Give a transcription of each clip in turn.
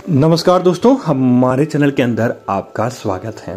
नमस्कार दोस्तों, हमारे चैनल के अंदर आपका स्वागत है।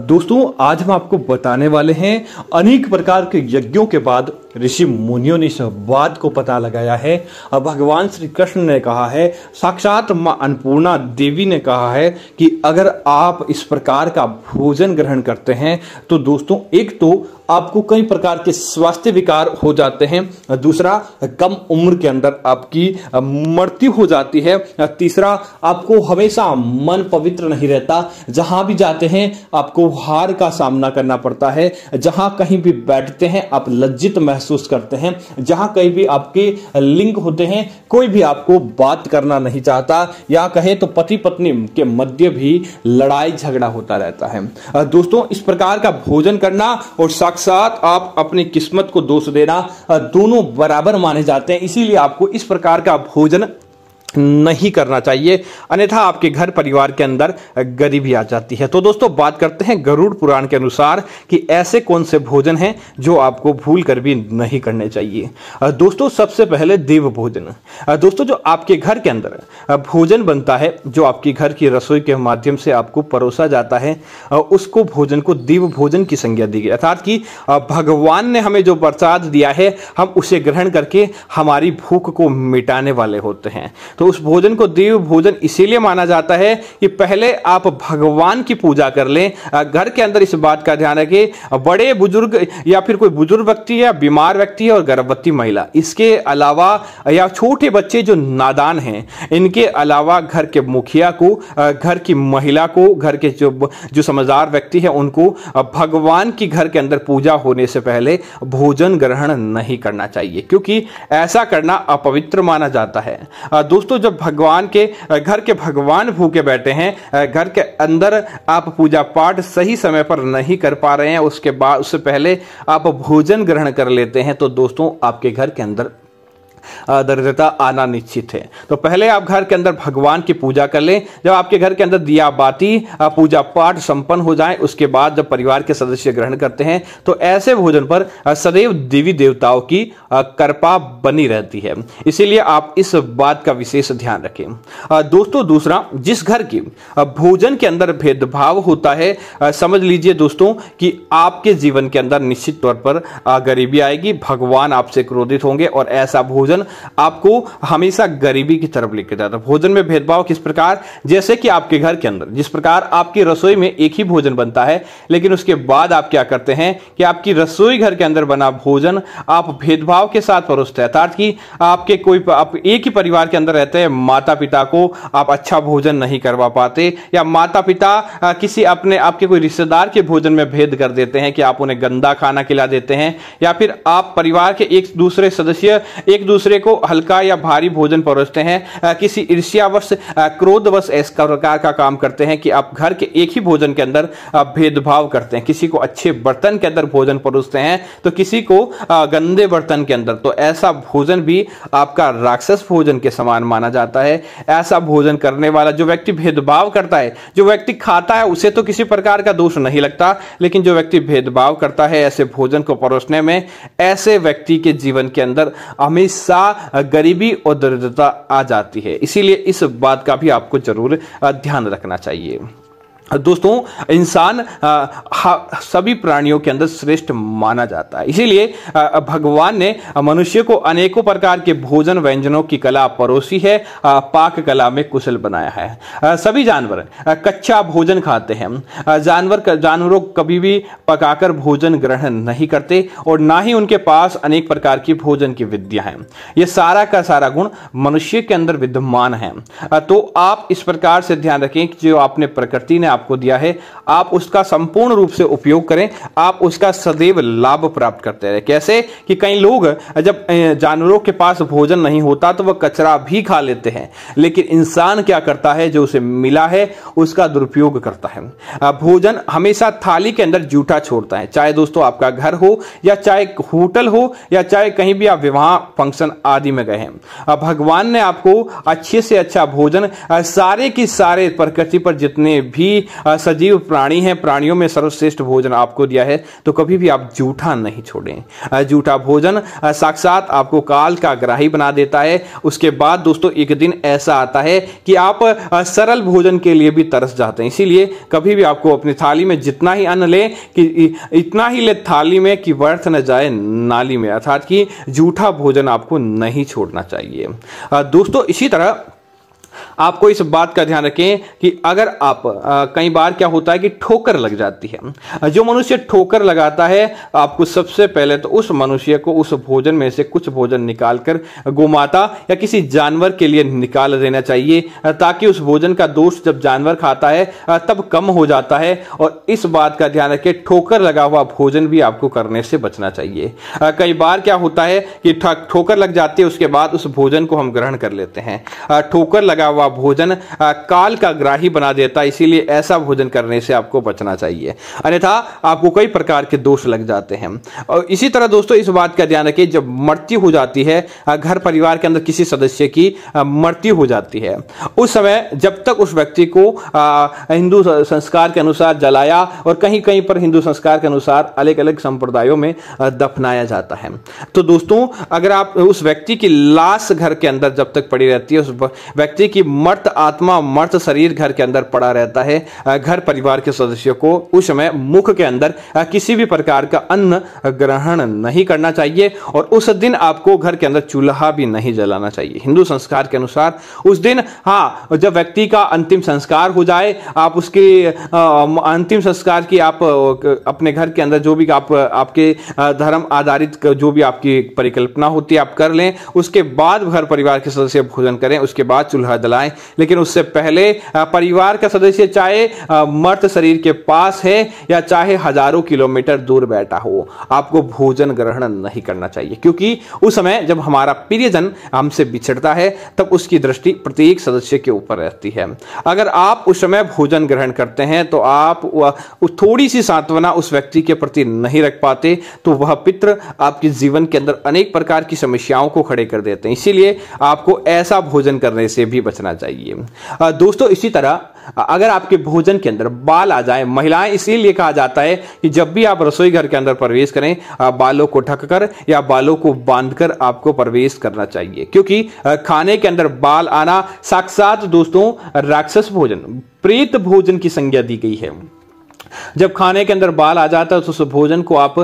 दोस्तों, आज हम आपको बताने वाले हैं अनेक प्रकार के यज्ञों के बाद ऋषि मुनियों ने इस बात को पता लगाया है। भगवान श्री कृष्ण ने कहा है, साक्षात मां अन्नपूर्णा देवी ने कहा है कि अगर आप इस प्रकार का भोजन ग्रहण करते हैं तो दोस्तों, एक तो आपको कई प्रकार के स्वास्थ्य विकार हो जाते हैं, दूसरा कम उम्र के अंदर आपकी मृत्यु हो जाती है, तीसरा आपको हमेशा मन पवित्र नहीं रहता, जहां भी जाते हैं आपको हार का सामना करना पड़ता है, जहां कहीं भी बैठते हैं आप लज्जित महसूस करते हैं, जहां कहीं भी आपके लिंग होते हैं कोई भी आपको बात करना नहीं चाहता, या कहे तो पति पत्नी के मध्य भी लड़ाई झगड़ा होता रहता है। दोस्तों, इस प्रकार का भोजन करना और साथ आप अपनी किस्मत को दोष देना दोनों बराबर माने जाते हैं, इसीलिए आपको इस प्रकार का भोजन नहीं करना चाहिए, अन्यथा आपके घर परिवार के अंदर गरीबी आ जाती है। तो दोस्तों, बात करते हैं गरुड़ पुराण के अनुसार कि ऐसे कौन से भोजन हैं जो आपको भूल कर भी नहीं करने चाहिए। दोस्तों, सबसे पहले देव भोजन। दोस्तों, जो आपके घर के अंदर भोजन बनता है, जो आपकी घर की रसोई के माध्यम से आपको परोसा जाता है, उसको भोजन को देव भोजन की संज्ञा दी गई, अर्थात कि भगवान ने हमें जो प्रसाद दिया है हम उसे ग्रहण करके हमारी भूख को मिटाने वाले होते हैं। तो उस भोजन को देव भोजन इसीलिए माना जाता है कि पहले आप भगवान की पूजा कर लें। घर के अंदर इस बात का ध्यान रखें, बड़े बुजुर्ग या फिर कोई बुजुर्ग व्यक्ति है, बीमार व्यक्ति है और गर्भवती महिला, इसके अलावा या छोटे बच्चे जो नादान हैं, इनके अलावा घर के मुखिया को, घर की महिला को, घर के जो समझदार व्यक्ति है उनको भगवान की घर के अंदर पूजा होने से पहले भोजन ग्रहण नहीं करना चाहिए, क्योंकि ऐसा करना अपवित्र माना जाता है। दोस्तों, जब भगवान के घर के भगवान भूखे बैठे हैं, घर के अंदर आप पूजा पाठ सही समय पर नहीं कर पा रहे हैं, उसके बाद उससे पहले आप भोजन ग्रहण कर लेते हैं, तो दोस्तों आपके घर के अंदर दरिद्रता आना निश्चित है। तो पहले आप घर के अंदर भगवान की पूजा कर लें। जब आपके घर के अंदर दिया बाती पूजा पाठ संपन्न हो जाए, उसके बाद जब परिवार के सदस्य ग्रहण करते हैं तो ऐसे भोजन पर सदैव देवी देवताओं की कृपा बनी रहती है, इसीलिए आप इस बात का विशेष ध्यान रखें। दोस्तों, दूसरा, जिस घर की भोजन के अंदर भेदभाव होता है, समझ लीजिए दोस्तों कि आपके जीवन के अंदर निश्चित तौर पर गरीबी आएगी, भगवान आपसे क्रोधित होंगे और ऐसा भोजन आपको हमेशा गरीबी की तरफ लेके जाता है। भोजन में भेदभाव किस प्रकार, जैसे कि आपके घर के अंदर जिस प्रकार आपकी रसोई में एक ही भोजन बनता है, लेकिन उसके बाद आप क्या करते हैं कि आपकी रसोई घर के अंदर बना भोजन आप भेदभाव के साथ परोसते हैं, अर्थात कि आपके आप एक ही परिवार के अंदर रहते हैं, माता पिता को आप अच्छा भोजन नहीं करवा पाते, या माता पिता किसी आपके कोई रिश्तेदार के भोजन में भेद कर देते हैं कि आप उन्हें गंदा खाना खिला देते हैं, या फिर आप परिवार के एक दूसरे सदस्य एक दूसरे को हल्का या भारी भोजन परोसते हैं, किसी ईर्ष्यावश क्रोधवश इस प्रकार का काम करते हैं कि आप घर के एक ही भोजन के अंदर भेदभाव करते हैं, किसी को अच्छे बर्तन के अंदर भोजन परोसते हैं तो किसी को गंदे बर्तन के अंदर, तो ऐसा भोजन भी आपका राक्षस भोजन के समान माना जाता है। ऐसा भोजन करने वाला जो व्यक्ति भेदभाव करता है, जो व्यक्ति खाता है उसे तो किसी प्रकार का दोष नहीं लगता, लेकिन जो व्यक्ति भेदभाव करता है ऐसे भोजन को परोसने में, ऐसे व्यक्ति के जीवन के अंदर हमेशा गरीबी और दरिद्रता आ जाती है, इसीलिए इस बात का भी आपको जरूर ध्यान रखना चाहिए। दोस्तों, इंसान सभी प्राणियों के अंदर श्रेष्ठ माना जाता है, इसीलिए भगवान ने मनुष्य को अनेकों प्रकार के भोजन व्यंजनों की कला परोसी है, पाक कला में कुशल बनाया है। सभी जानवर कच्चा भोजन खाते हैं, जानवरों कभी भी पकाकर भोजन ग्रहण नहीं करते और ना ही उनके पास अनेक प्रकार की भोजन की विद्या है। यह सारा का सारा गुण मनुष्य के अंदर विद्यमान है। तो आप इस प्रकार से ध्यान रखें कि जो आपने प्रकृति ने आपको दिया है, आप उसका संपूर्ण रूप से उपयोग करें, आप उसका सदैव लाभ प्राप्त करते रहे। कैसे कि कई लोग जब जानवरों के पास भोजन नहीं होता तो वह कचरा भी खा लेते हैं, लेकिन इंसान क्या करता है, जो उसे मिला है उसका दुरुपयोग करता है। भोजन हमेशा थाली के अंदर जूठा छोड़ता है, चाहे दोस्तों आपका घर हो या चाहे होटल हो या चाहे कहीं भी आप विवाह फंक्शन आदि में गए हैं। भगवान ने आपको अच्छे से अच्छा भोजन सारे की सारे प्रकृति पर जितने भी सजीव प्राणी है, प्राणियों में सर्वश्रेष्ठ भोजन आपको दिया है, तो कभी भी आप जूठा नहीं छोड़ें। जूठा भोजन साक्षात आपको काल का ग्राही बना देता है। उसके बाद दोस्तों एक दिन ऐसा आता है कि आप सरल भोजन के लिए भी तरस जाते हैं। इसीलिए कभी भी आपको अपनी थाली में जितना ही अन्न ले कि इतना ही ले थाली में कि व्यर्थ न जाए नाली में, अर्थात कि जूठा भोजन आपको नहीं छोड़ना चाहिए। दोस्तों इसी तरह आपको इस बात का ध्यान रखें कि अगर आप कई बार क्या होता है कि ठोकर लग जाती है। जो मनुष्य ठोकर लगाता है, आपको सबसे पहले तो उस मनुष्य को उस भोजन में से कुछ भोजन निकालकर गोमाता या किसी जानवर के लिए निकाल देना चाहिए, ताकि उस भोजन का दोष जब जानवर खाता है तब कम हो जाता है। और इस बात का ध्यान रखें, ठोकर लगा हुआ भोजन भी आपको करने से बचना चाहिए। कई बार क्या होता है कि ठोकर लग जाती है, उसके बाद उस भोजन को हम ग्रहण कर लेते हैं। ठोकर लगा हुआ भोजन काल का ग्राही बना देता है, इसीलिए ऐसा भोजन करने से आपको बचना चाहिए, अन्यथा आपको कई प्रकार के दोष लग जाते हैं। और इसी तरह दोस्तों इस बात का ध्यान रखिए, जब मृत्यु हो जाती है, घर परिवार के अंदर किसी सदस्य की मृत्यु हो जाती है, उस समय जब तक उस व्यक्ति को हिंदू संस्कार के अनुसार जलाया और कहीं कहीं पर हिंदू संस्कार के अनुसार अलग अलग संप्रदायों में दफनाया जाता है। तो दोस्तों अगर आप उस व्यक्ति की लाश घर के अंदर जब तक पड़ी रहती है, उस व्यक्ति की मर्त आत्मा मर्त शरीर घर के अंदर पड़ा रहता है, घर परिवार के सदस्यों को उस समय मुख के अंदर किसी भी प्रकार का अन्न ग्रहण नहीं करना चाहिए। और उस दिन आपको घर के अंदर चूल्हा भी नहीं जलाना चाहिए। हिंदू संस्कार के अनुसार उस दिन जब व्यक्ति का अंतिम संस्कार हो जाए, आप उसके अंतिम संस्कार की आप अपने घर के अंदर जो भी आपके धर्म आधारित जो भी आपकी परिकल्पना होती है आप कर लें। उसके बाद घर परिवार के सदस्य भोजन करें, उसके बाद चूल्हा जलाएं। लेकिन उससे पहले परिवार का सदस्य चाहे मर्त शरीर के पास है या चाहे हजारों किलोमीटर दूर बैठा हो, आपको भोजन ग्रहण नहीं करना चाहिए। क्योंकि उस समय जब हमारा प्रियजन हमसे बिछड़ता है, तब उसकी दृष्टि प्रत्येक सदस्य के ऊपर रहती है। अगर आप उस समय भोजन ग्रहण करते हैं तो आप थोड़ी सी सांत्वना उस व्यक्ति के प्रति नहीं रख पाते, तो वह पितृ आपके जीवन के अंदर अनेक प्रकार की समस्याओं को खड़े कर देते हैं। इसीलिए आपको ऐसा भोजन करने से भी बचना चाहिए। दोस्तों इसी तरह अगर आपके भोजन के अंदर बाल आ जाए, महिलाएं इसीलिए कहा जाता है कि जब भी आप रसोई घर के अंदर प्रवेश करें, बालों को ढककर या बालों को बांधकर आपको प्रवेश करना चाहिए। क्योंकि खाने के अंदर बाल आना साक्षात दोस्तों राक्षस भोजन, प्रेत भोजन की संज्ञा दी गई है। जब खाने के अंदर बाल आ जाता है तो उस भोजन को आप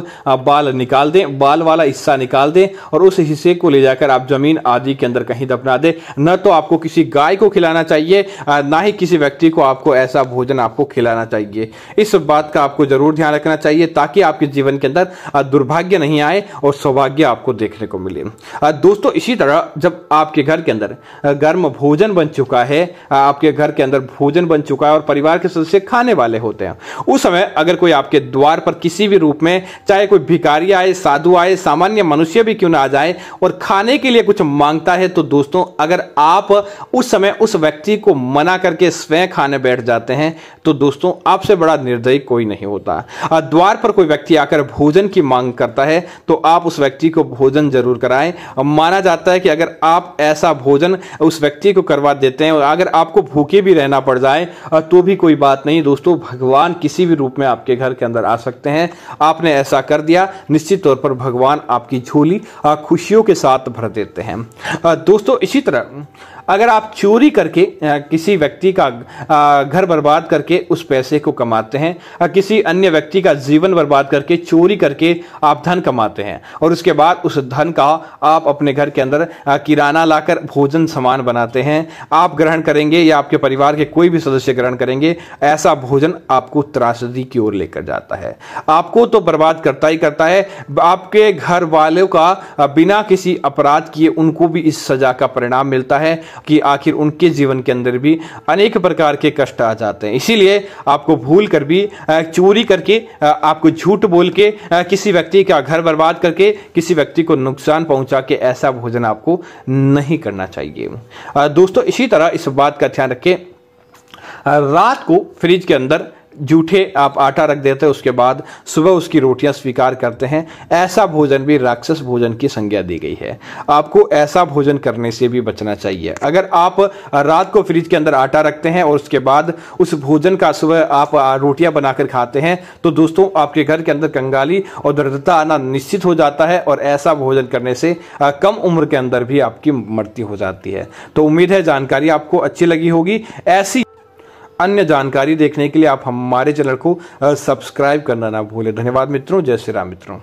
बाल निकाल दें, बाल वाला हिस्सा निकाल दें और उस हिस्से को ले जाकर आप जमीन आदि के अंदर कहीं दफना दें। न तो आपको किसी गाय को खिलाना चाहिए, ना ही किसी व्यक्ति को आपको ऐसा भोजन आपको खिलाना चाहिए। इस बात का आपको जरूर ध्यान रखना चाहिए, ताकि आपके जीवन के अंदर दुर्भाग्य नहीं आए और सौभाग्य आपको देखने को मिले। दोस्तों इसी तरह जब आपके घर के अंदर गर्म भोजन बन चुका है, आपके घर के अंदर भोजन बन चुका है और परिवार के सदस्य खाने वाले होते हैं, उस समय अगर कोई आपके द्वार पर किसी भी रूप में, चाहे कोई भिखारी आए, साधु आए, सामान्य मनुष्य भी क्यों ना आ जाए और खाने के लिए कुछ मांगता है, तो दोस्तों अगर आप उस समय उस व्यक्ति को मना करके स्वयं खाने बैठ जाते हैं, तो दोस्तों आपसे बड़ा निर्दयी कोई नहीं होता। द्वार पर कोई व्यक्ति आकर भोजन की मांग करता है तो आप उस व्यक्ति को भोजन जरूर कराएं। माना जाता है कि अगर आप ऐसा भोजन उस व्यक्ति को करवा देते हैं और अगर आपको भूखे भी रहना पड़ जाए तो भी कोई बात नहीं दोस्तों, भगवान किसी भी रूप में आपके घर के अंदर आ सकते हैं। आपने ऐसा कर दिया, निश्चित तौर पर भगवान आपकी झोली खुशियों के साथ भर देते हैं। दोस्तों इसी तरह अगर आप चोरी करके किसी व्यक्ति का घर बर्बाद करके उस पैसे को कमाते हैं, किसी अन्य व्यक्ति का जीवन बर्बाद करके चोरी करके आप धन कमाते हैं और उसके बाद उस धन का आप अपने घर के अंदर किराना लाकर भोजन सामान बनाते हैं, आप ग्रहण करेंगे या आपके परिवार के कोई भी सदस्य ग्रहण करेंगे, ऐसा भोजन आपको त्रासदी की ओर लेकर जाता है। आपको तो बर्बाद करता ही करता है, आपके घर वालों का बिना किसी अपराध किए उनको भी इस सजा का परिणाम मिलता है कि आखिर उनके जीवन के अंदर भी अनेक प्रकार के कष्ट आ जाते हैं। इसीलिए आपको भूल कर भी चोरी करके, आपको झूठ बोल के, किसी व्यक्ति का घर बर्बाद करके, किसी व्यक्ति को नुकसान पहुंचा के ऐसा भोजन आपको नहीं करना चाहिए। दोस्तों इसी तरह इस बात का ध्यान रखें, रात को फ्रिज के अंदर जूठे आप आटा रख देते हैं, उसके बाद सुबह उसकी रोटियां स्वीकार करते हैं, ऐसा भोजन भी राक्षस भोजन की संज्ञा दी गई है। आपको ऐसा भोजन करने से भी बचना चाहिए। अगर आप रात को फ्रिज के अंदर आटा रखते हैं और उसके बाद उस भोजन का सुबह आप रोटियां बनाकर खाते हैं तो दोस्तों आपके घर के अंदर कंगाली और दरिद्रता आना निश्चित हो जाता है, और ऐसा भोजन करने से कम उम्र के अंदर भी आपकी मृत्यु हो जाती है। तो उम्मीद है जानकारी आपको अच्छी लगी होगी। ऐसी अन्य जानकारी देखने के लिए आप हमारे चैनल को सब्सक्राइब करना ना भूलें। धन्यवाद मित्रों। जय श्री राम मित्रों।